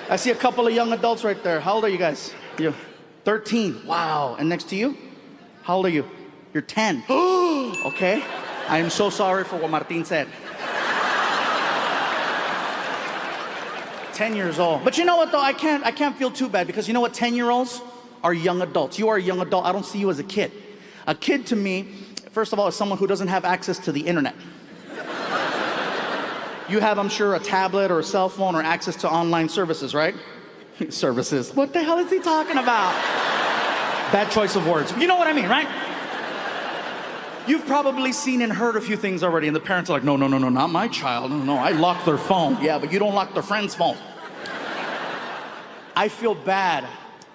I see a couple of young adults right there. How old are you guys? You 13. Wow. And next to you? How old are you? You're 10. Okay. I am so sorry for what Martin said. 10 years old. But you know what though? I can't feel too bad because you know what? 10-year-olds are young adults. You are a young adult. I don't see you as a kid. A kid to me, first of all, is someone who doesn't have access to the internet. You have, I'm sure, a tablet or a cell phone or access to online services, right? Services. What the hell is he talking about? Bad choice of words. You know what I mean, right? You've probably seen and heard a few things already, and the parents are like, no, not my child. No, I locked their phone. Yeah, but you don't lock their friend's phone. I feel bad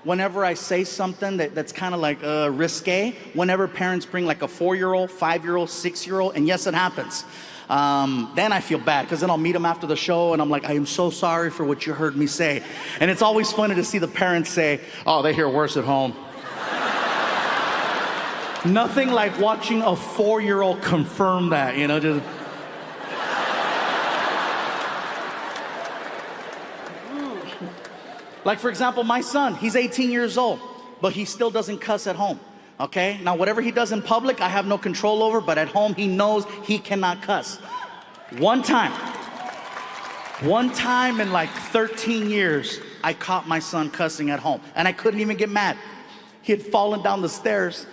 whenever I say something that's kind of like risque, whenever parents bring like a 4-year-old, 5-year-old, 6-year-old, and yes, it happens. Then I feel bad because then I'll meet them after the show and I'm like, I am so sorry for what you heard me say. And it's always funny to see the parents say, oh, they hear worse at home. Nothing like watching a 4-year-old confirm that, you know, just... Like, for example, my son, he's 18 years old, but he still doesn't cuss at home, okay? Now, whatever he does in public, I have no control over, but at home, he knows he cannot cuss. One time in like 13 years, I caught my son cussing at home, and I couldn't even get mad. He had fallen down the stairs.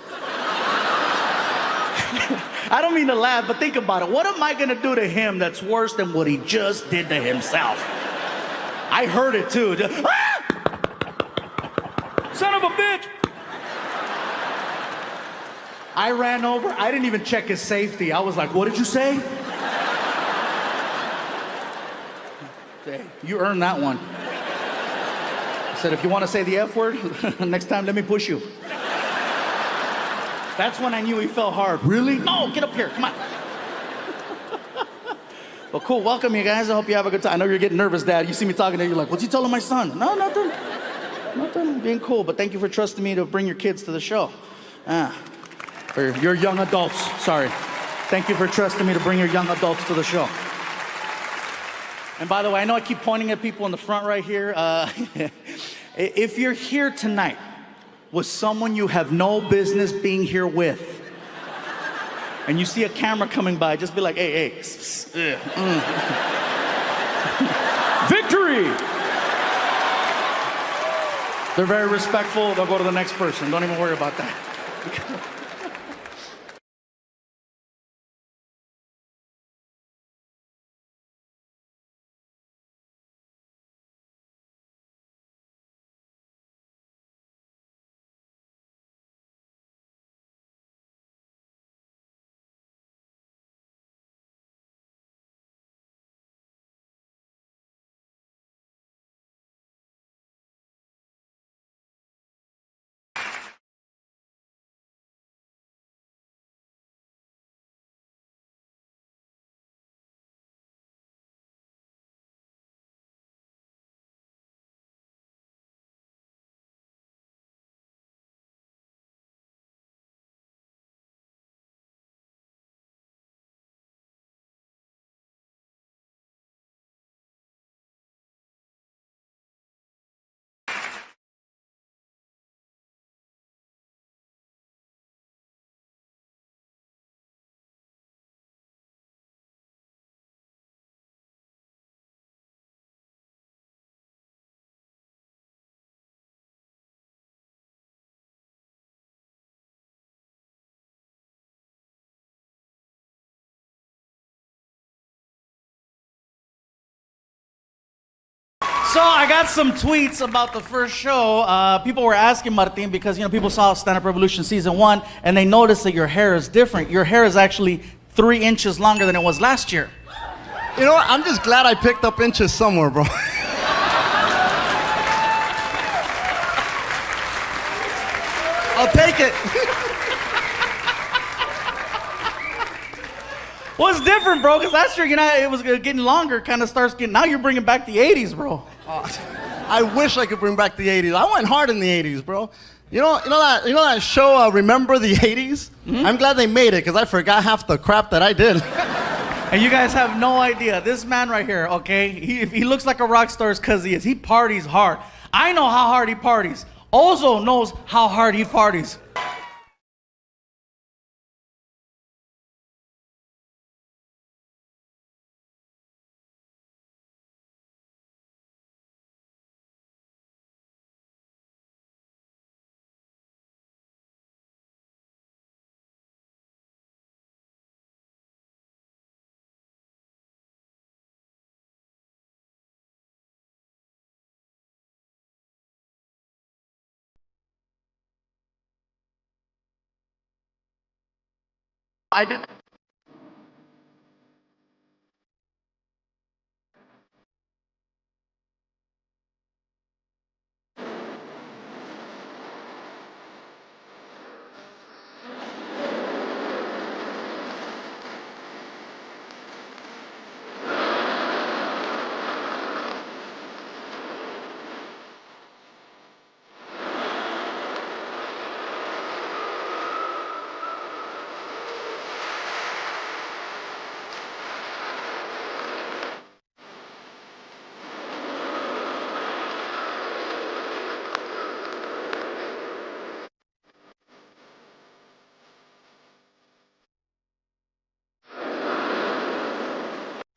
I don't mean to laugh, but think about it. What am I gonna do to him that's worse than what he just did to himself? I heard it too. Just, ah! Son of a bitch! I ran over. I didn't even check his safety. I was like, what did you say? Hey, you earned that one. I said, if you want to say the F word, next time let me push you. That's when I knew he fell hard. Really? No, get up here, come on. Well, cool, welcome you guys. I hope you have a good time. I know you're getting nervous, Dad. You see me talking to you, you're like, what's he telling my son? No, nothing. Nothing, being cool, but thank you for trusting me to bring your kids to the show. For your young adults, sorry. Thank you for trusting me to bring your young adults to the show. And by the way, I know I keep pointing at people in the front right here. If you're here tonight with someone you have no business being here with, and you see a camera coming by, just be like, hey. Victory! They're very respectful. They'll go to the next person. Don't even worry about that. So I got some tweets about the first show. People were asking Martin because, you know, people saw Stand Up Revolution Season 1 and they noticed that your hair is different. Your hair is actually 3 inches longer than it was last year. You know what? I'm just glad I picked up inches somewhere, bro. I'll take it. Well, it's different, bro, because last year, you know, it was getting longer, kind of starts getting, now you're bringing back the 80s, bro. I wish I could bring back the 80s. I went hard in the 80s, bro. You know that show, Remember the 80s? Mm-hmm. I'm glad they made it, because I forgot half the crap that I did. And you guys have no idea. This man right here, okay? If he looks like a rock star, it's because he is. He parties hard. I know how hard he parties. Ozo knows how hard he parties. I did.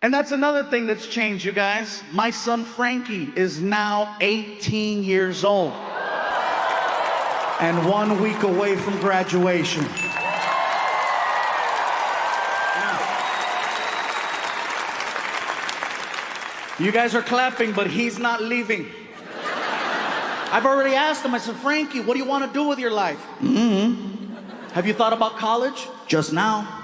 And that's another thing that's changed, you guys. My son Frankie is now 18 years old and 1 week away from graduation. You guys are clapping, but he's not leaving. I've already asked him, I said, Frankie, what do you want to do with your life? Have you thought about college? Just now.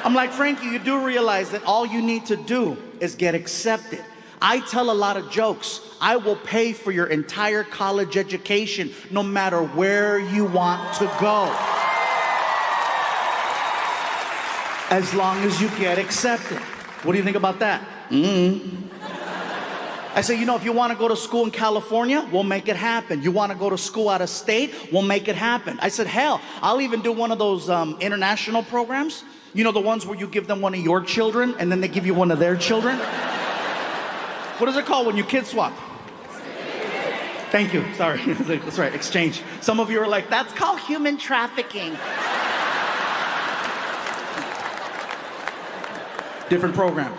I'm like, Frankie, you do realize that all you need to do is get accepted. I tell a lot of jokes. I will pay for your entire college education, no matter where you want to go. As long as you get accepted. What do you think about that? I say, you know, if you want to go to school in California, we'll make it happen. You want to go to school out of state, we'll make it happen. I said, hell, I'll even do one of those international programs. You know, the ones where you give them one of your children and then they give you one of their children? What is it called when you kid swap? Thank you. Sorry. That's right. Exchange. Some of you are like, that's called human trafficking. Different program.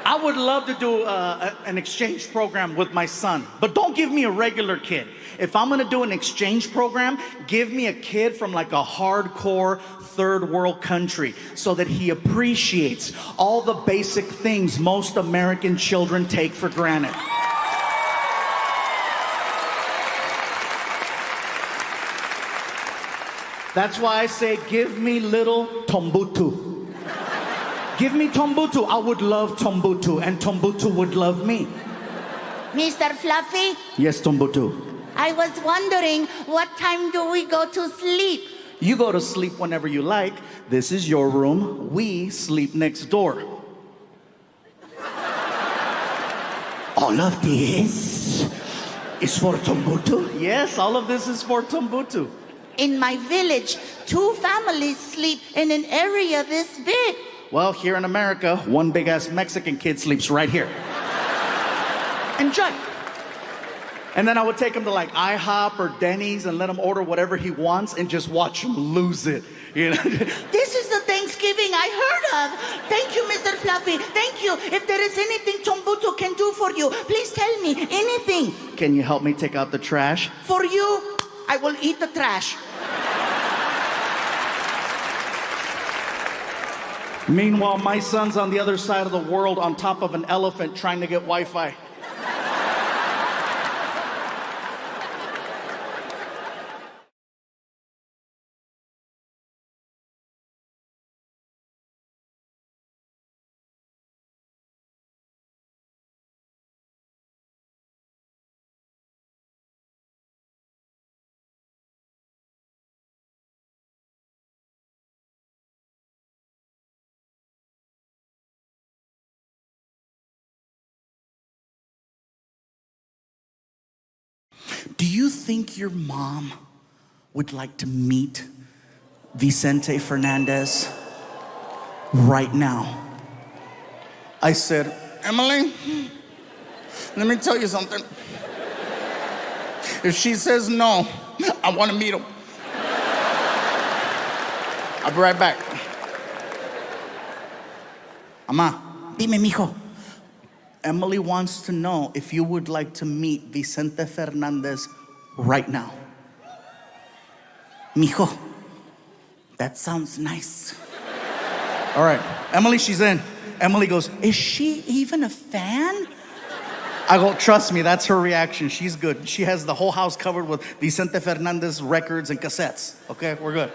I would love to do an exchange program with my son, but don't give me a regular kid. If I'm gonna do an exchange program, give me a kid from like a hardcore third world country so that he appreciates all the basic things most American children take for granted. That's why I say, give me little Tombutu. Give me Tombutu. I would love Tombutu, and Tombutu would love me. Mr. Fluffy, Yes, Tombutu. I was wondering, what time do we go to sleep? You go to sleep whenever you like. This is your room. We sleep next door. All of this is for Tombutu? Yes, all of this is for Tombutu. In my village, 2 families sleep in an area this big. Well, here in America, one big-ass Mexican kid sleeps right here. Enjoy. And then I would take him to like IHOP or Denny's and let him order whatever he wants and just watch him lose it. You know? This is the Thanksgiving I heard of. Thank you, Mr. Fluffy. Thank you. If there is anything Tombutu can do for you, please tell me. Anything. Can you help me take out the trash? For you, I will eat the trash. Meanwhile, my son's on the other side of the world on top of an elephant trying to get Wi-Fi. Do you think your mom would like to meet Vicente Fernandez? right now. I said, Emily, let me tell you something. If she says no, I want to meet him. I'll be right back. Ama, dime, mijo. Emily wants to know if you would like to meet Vicente Fernandez right now. Mijo, that sounds nice. All right, Emily, she's in. Emily goes, is she even a fan? I go, trust me, that's her reaction. She's good. She has the whole house covered with Vicente Fernandez records and cassettes. Okay, we're good.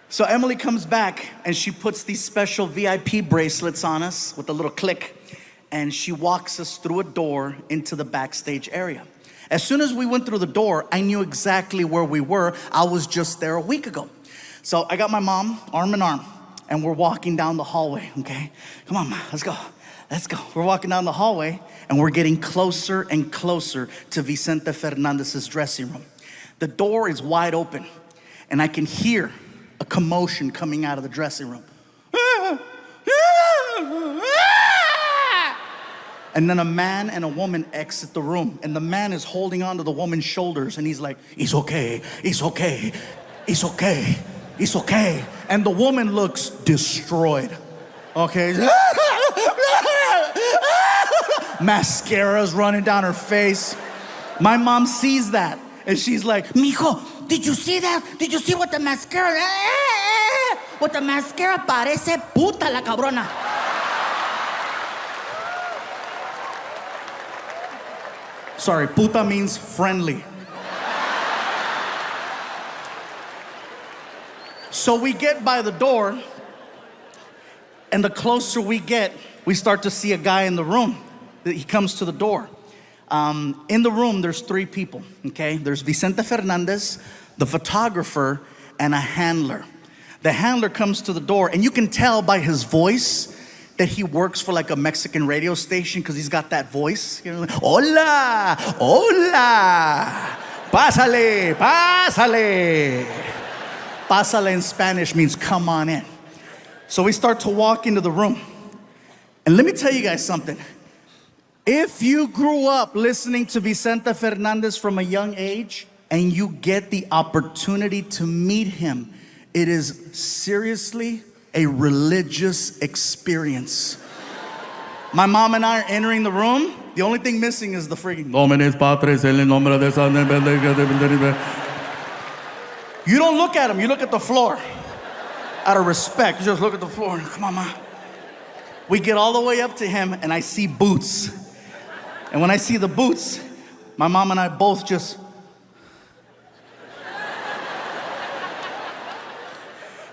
So Emily comes back and she puts these special VIP bracelets on us with a little click, and she walks us through a door into the backstage area. As soon as we went through the door, I knew exactly where we were. I was just there a week ago. So I got my mom arm in arm, and we're walking down the hallway, okay? Come on, Ma, let's go. Let's go. We're walking down the hallway, and we're getting closer and closer to Vicente Fernandez's dressing room. The door is wide open, and I can hear a commotion coming out of the dressing room. And then a man and a woman exit the room, and the man is holding onto the woman's shoulders, and he's like, it's okay, it's okay, it's okay, it's okay. And the woman looks destroyed, okay? Mascara's running down her face. My mom sees that, and she's like, Mijo, did you see that? Did you see what the mascara? What the mascara parece puta la cabrona. sorry, puta means friendly. So we get by the door, and the closer we get, we start to see a guy in the room. He comes to the door. In the room, there's three people, okay? There's Vicente Fernandez, the photographer, and a handler. The handler comes to the door, and you can tell by his voice that he works for like a Mexican radio station, because he's got that voice. You know, like, hola, hola, pásale, pásale. Pásale in Spanish means come on in. So we start to walk into the room. And let me tell you guys something. If you grew up listening to Vicente Fernandez from a young age and you get the opportunity to meet him, it is seriously a religious experience. My mom and I are entering the room. The only thing missing is the freaking Dominus Patris el nombre de San. You don't look at him, you look at the floor. Out of respect, you just look at the floor. Come on, Ma. We get all the way up to him, and I see boots. And when I see the boots, my mom and I both just...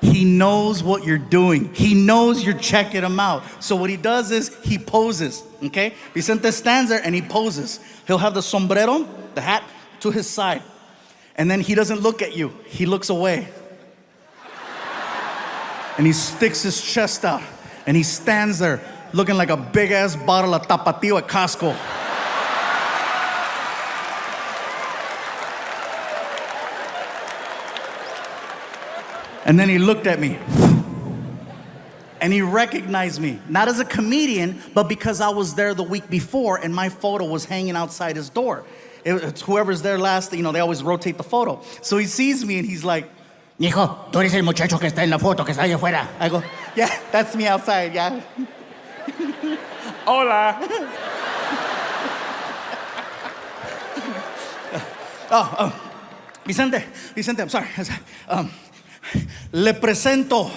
He knows what you're doing. He knows you're checking him out. So what he does is he poses, okay? Vicente stands there and he poses. He'll have the sombrero, the hat, to his side. And then he doesn't look at you. He looks away. And he sticks his chest out. And he stands there looking like a big-ass bottle of Tapatio at Costco. And then he looked at me. And he recognized me. Not as a comedian, but because I was there the week before and my photo was hanging outside his door. It's whoever's there last, you know, they always rotate the photo. So he sees me and he's like, Mijo, tú eres el muchacho que está en la foto, que está allá afuera. I go, yeah, that's me outside, yeah. Hola. Vicente, I'm sorry. Le presento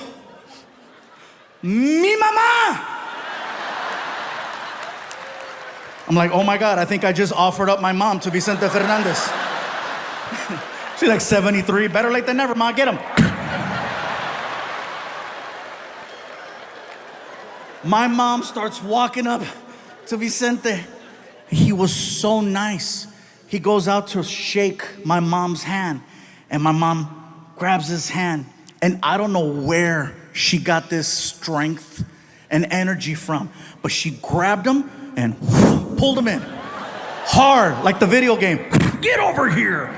mi mamá. I'm like, oh my God, I think I just offered up my mom to Vicente Fernandez. She's like 73, better late than never, Ma, get him. My mom starts walking up to Vicente. He was so nice. He goes out to shake my mom's hand, and my mom grabs his hand. And I don't know where she got this strength and energy from, but she grabbed him and pulled him in. Hard, like the video game. Get over here.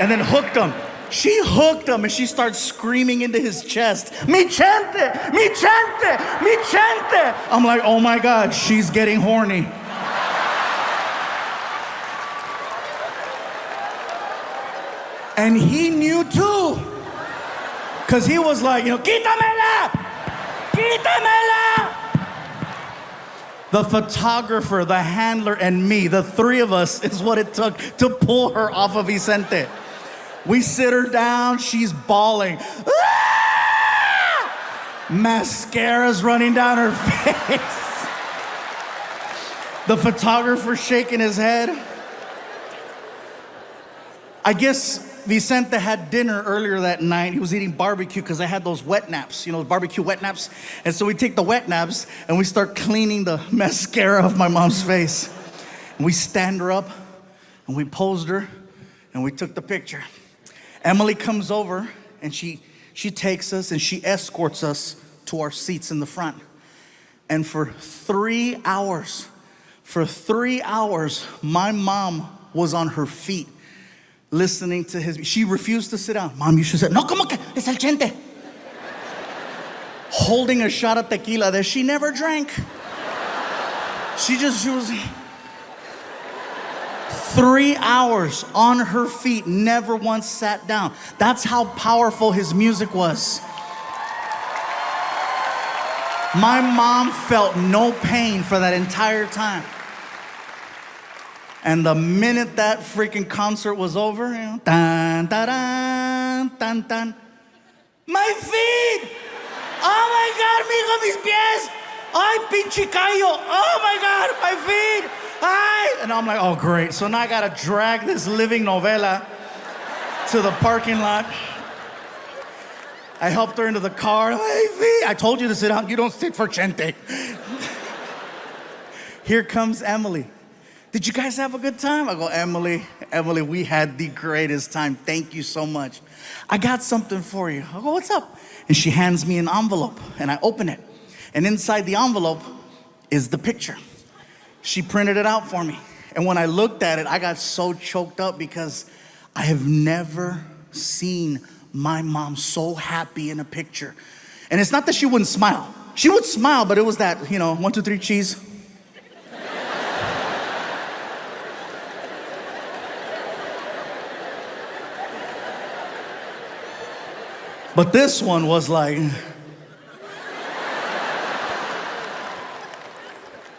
And then hooked him. She hooked him and she starts screaming into his chest, Mi Chente, Mi Chente, Mi Chente. I'm like, oh my God, she's getting horny. And he knew too. Because he was like, quítamela, quítamela. The photographer, the handler, and me, the three of us, is what it took to pull her off of Vicente. We sit her down, she's bawling. Ah! Mascara's running down her face. The photographer shaking his head. I guess Vicente had dinner earlier that night. He was eating barbecue because I had those wet naps, barbecue wet naps. And so we take the wet naps and we start cleaning the mascara off my mom's face. And we stand her up and we posed her and we took the picture. Emily comes over and she takes us and she escorts us to our seats in the front. And for 3 hours, my mom was on her feet listening to she refused to sit down. Mom, you should sit. No, como que es el Chente. Holding a shot of tequila that she never drank. She was 3 hours on her feet, never once sat down. That's how powerful his music was. My mom felt no pain for that entire time. And the minute that freaking concert was over, tan, tan, tan, tan. My feet! Oh my God, mijo, mis pies! Ay, pinche callo! Oh my God, my feet! Ay! And I'm like, oh great. So now I gotta drag this living novela to the parking lot. I helped her into the car. My feet! I told you to sit down. You don't sit for Chente. Here comes Emily. Did you guys have a good time? I go, Emily, we had the greatest time. Thank you so much. I got something for you. I go, what's up? And she hands me an envelope, and I open it. And inside the envelope is the picture. She printed it out for me. And when I looked at it, I got so choked up because I have never seen my mom so happy in a picture. And it's not that she wouldn't smile. She would smile, but it was that, 1, 2, 3, cheese. But this one was like,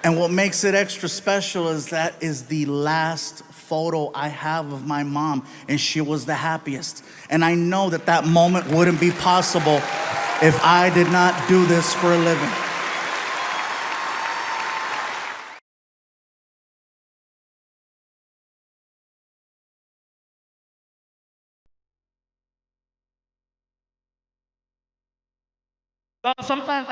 and what makes it extra special is that is the last photo I have of my mom, and she was the happiest. And I know that that moment wouldn't be possible if I did not do this for a living. Sometimes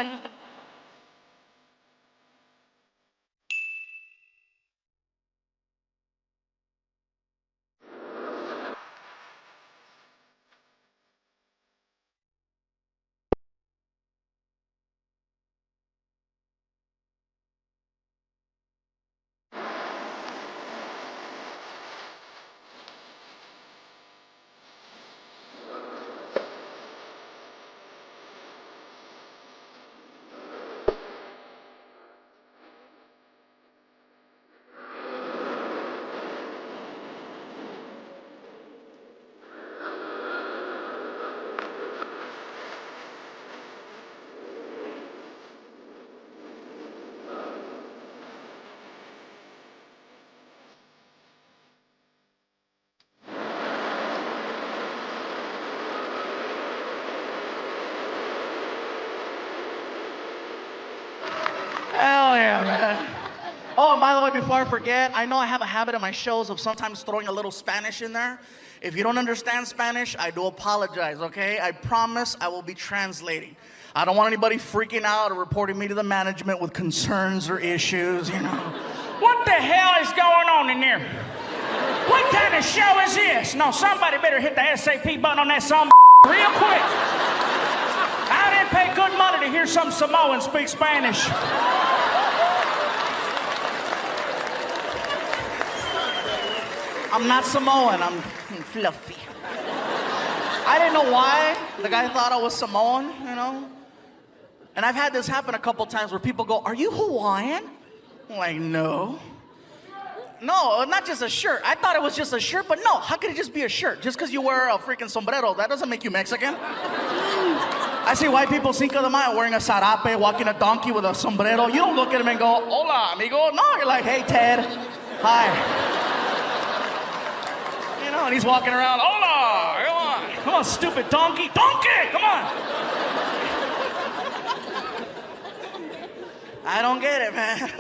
hell yeah, man. Oh, and by the way, before I forget, I know I have a habit in my shows of sometimes throwing a little Spanish in there. If you don't understand Spanish, I do apologize, okay? I promise I will be translating. I don't want anybody freaking out or reporting me to the management with concerns or issues, What the hell is going on in there? What kind of show is this? No, somebody better hit the SAP button on that some real quick. I didn't pay good money to hear some Samoan speak Spanish. I'm not Samoan, I'm fluffy. I didn't know why the guy thought I was Samoan, you know? And I've had this happen a couple times where people go, "Are you Hawaiian?" I'm like, no. No, not just a shirt. I thought it was just a shirt, but no, how could it just be a shirt? Just because you wear a freaking sombrero, that doesn't make you Mexican. I see white people, Cinco de Mayo, wearing a sarape, walking a donkey with a sombrero. You don't look at him and go, "Hola, amigo." No, you're like, "Hey, Ted. Hi." You know, and he's walking around, "Hola, come on. Come on, stupid donkey. Donkey, come on." I don't get it, man.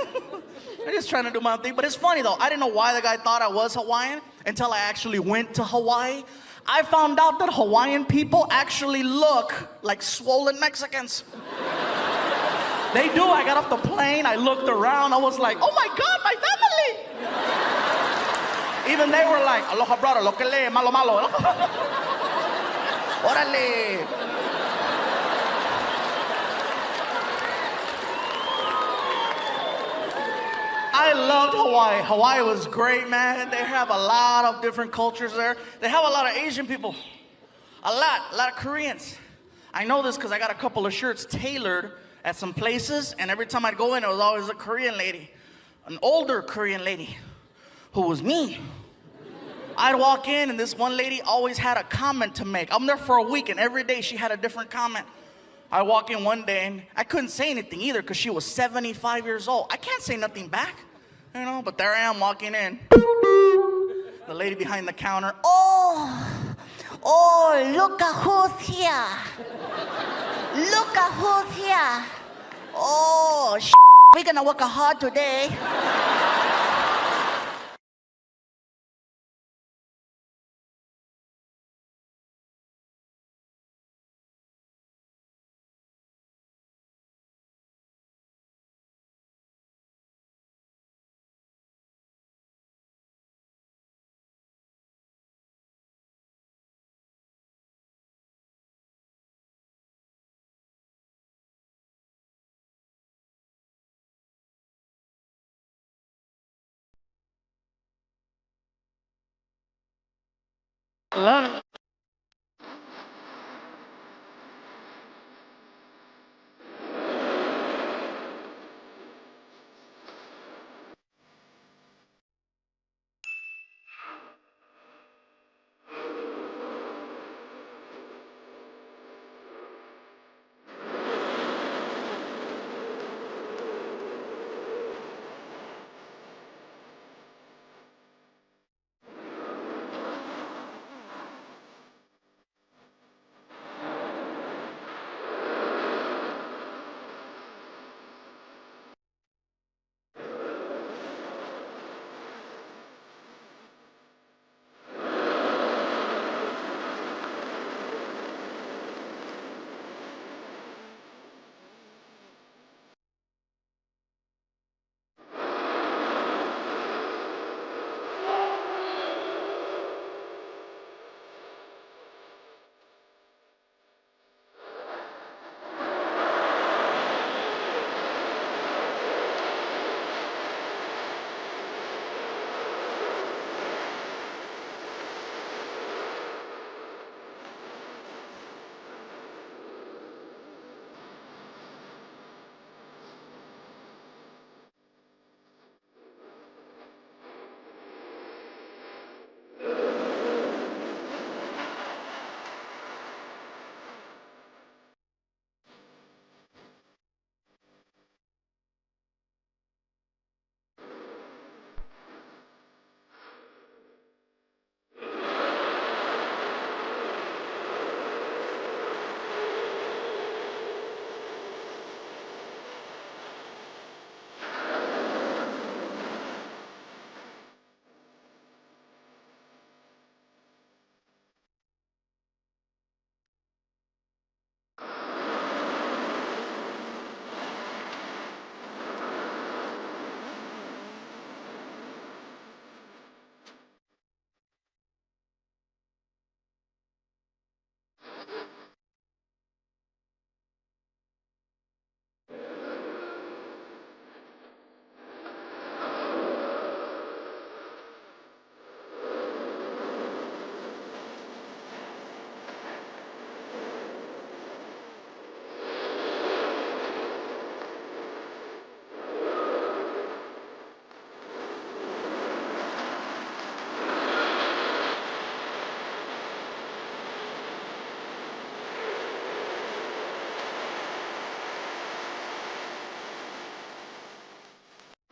I'm just trying to do my thing. But it's funny, though. I didn't know why the guy thought I was Hawaiian until I actually went to Hawaii. I found out that Hawaiian people actually look like swollen Mexicans. They do. I got off the plane. I looked around. I was like, "Oh, my God, my family." Even they were like, "Aloha, brother. Lo que le, malo, malo." Órale. I loved Hawaii. Hawaii was great, man. They have a lot of different cultures there. They have a lot of Asian people. A lot of Koreans. I know this because I got a couple of shirts tailored at some places, and every time I'd go in, it was always a Korean lady. An older Korean lady who was mean. I'd walk in, and this one lady always had a comment to make. I'm there for a week, and every day she had a different comment. I walk in one day, and I couldn't say anything either because she was 75 years old. I can't say nothing back, you know, but there I am walking in. The lady behind the counter, Oh, look at who's here. Look at who's here. Oh, we're gonna work hard today.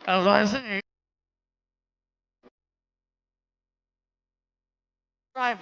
As I say, drive.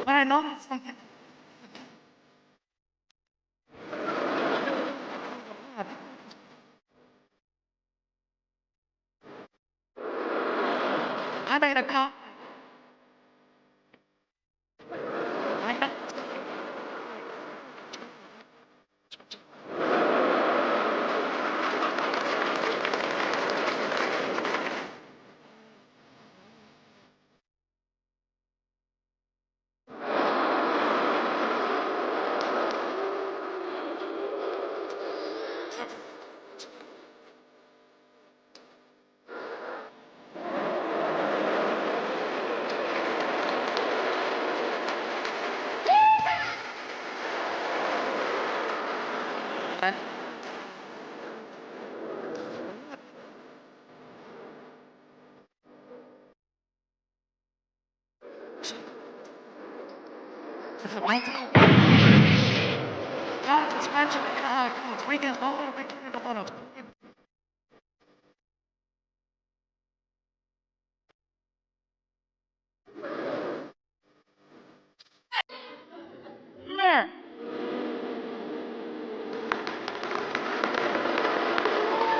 But I know something. I made a call. We can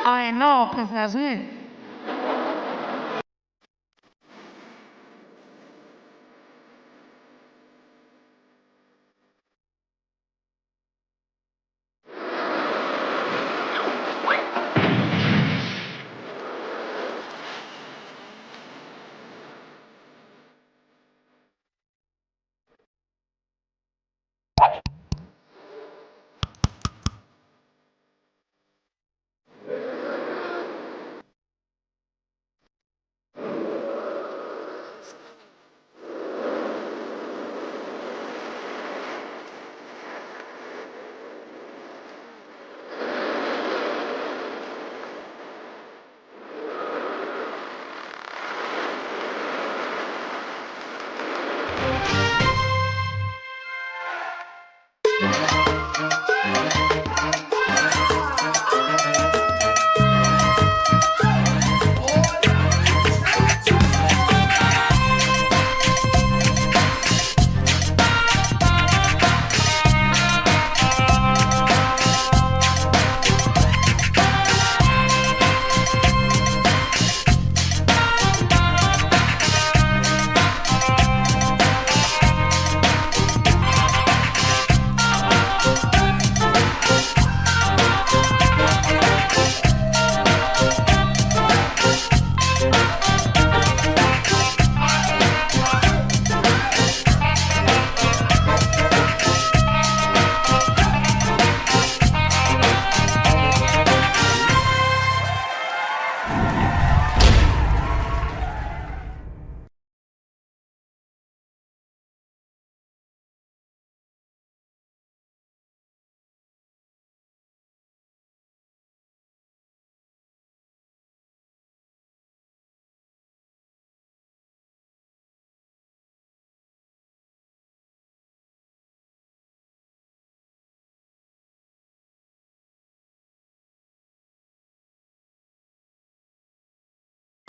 I know, because that's it.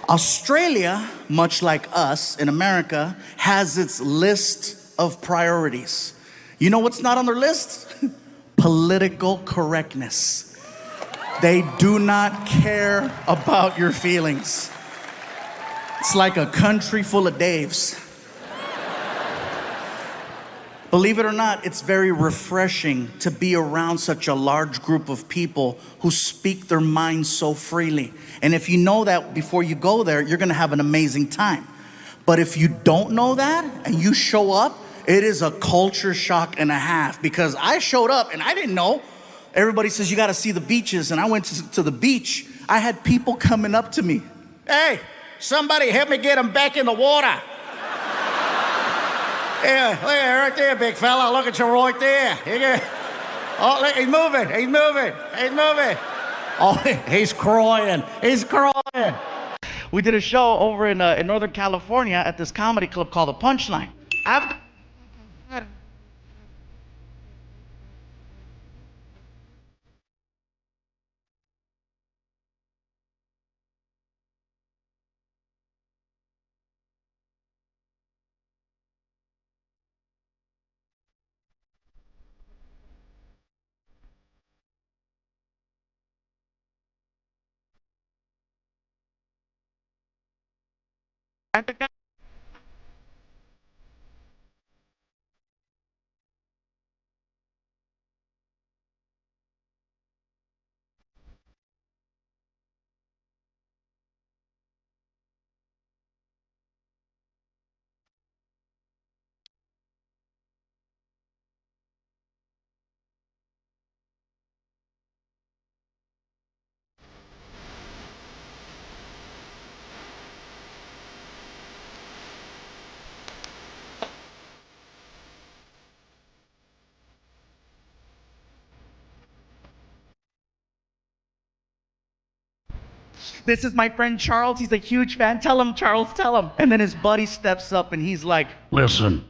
Australia, much like us in America, has its list of priorities. You know what's not on their list? Political correctness. They do not care about your feelings. It's like a country full of Daves. Believe it or not, it's very refreshing to be around such a large group of people who speak their minds so freely. And if you know that before you go there, you're gonna have an amazing time. But if you don't know that and you show up, it is a culture shock and a half, because I showed up and I didn't know. Everybody says you gotta see the beaches, and I went to the beach. I had people coming up to me. Hey, somebody help me get him back in the water. Yeah, right there, big fella. Look at you right there. Oh, look, he's moving. He's moving. He's moving. Oh, he's crying. He's crying. We did a show over in Northern California at this comedy club called The Punchline. After this is my friend Charles. He's a huge fan. Tell him, Charles, tell him. And then his buddy steps up and he's like, listen.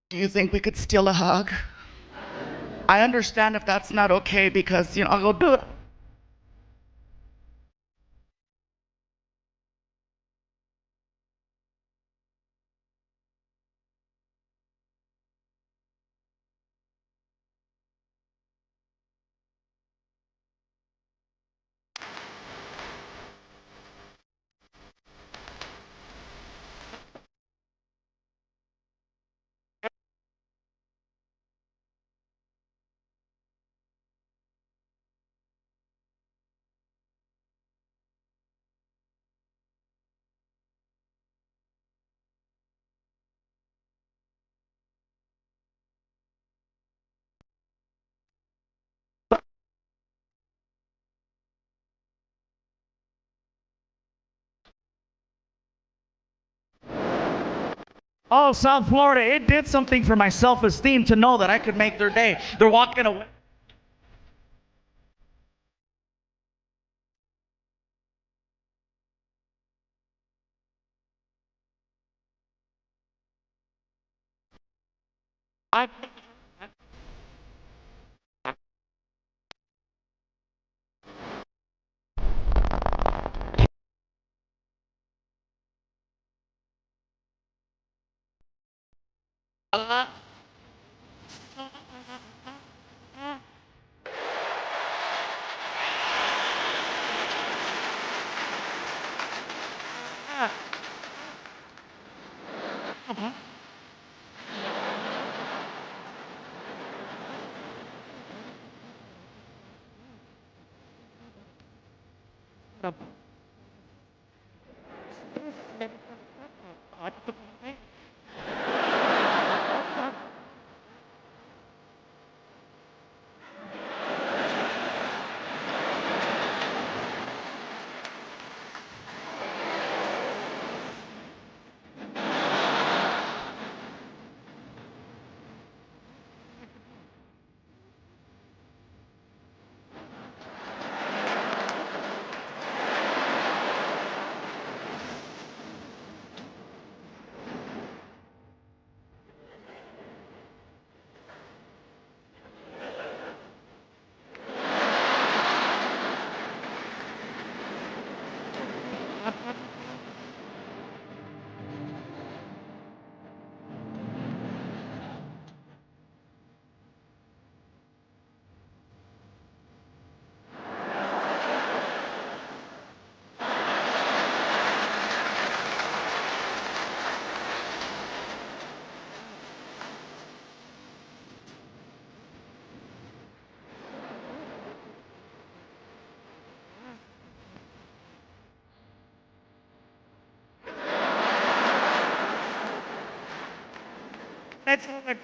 Do you think we could steal a hug? I understand if that's not okay because, I'll go do it. Oh, South Florida, it did something for my self-esteem to know that I could make their day. They're walking away. I That's all.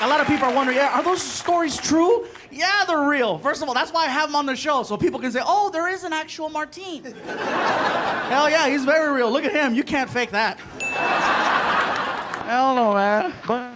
A lot of people are wondering, yeah, are those stories true? Yeah, they're real. First of all, that's why I have them on the show, so people can say, oh, there is an actual Martine. Hell yeah, he's very real. Look at him. You can't fake that. Hell no, man. But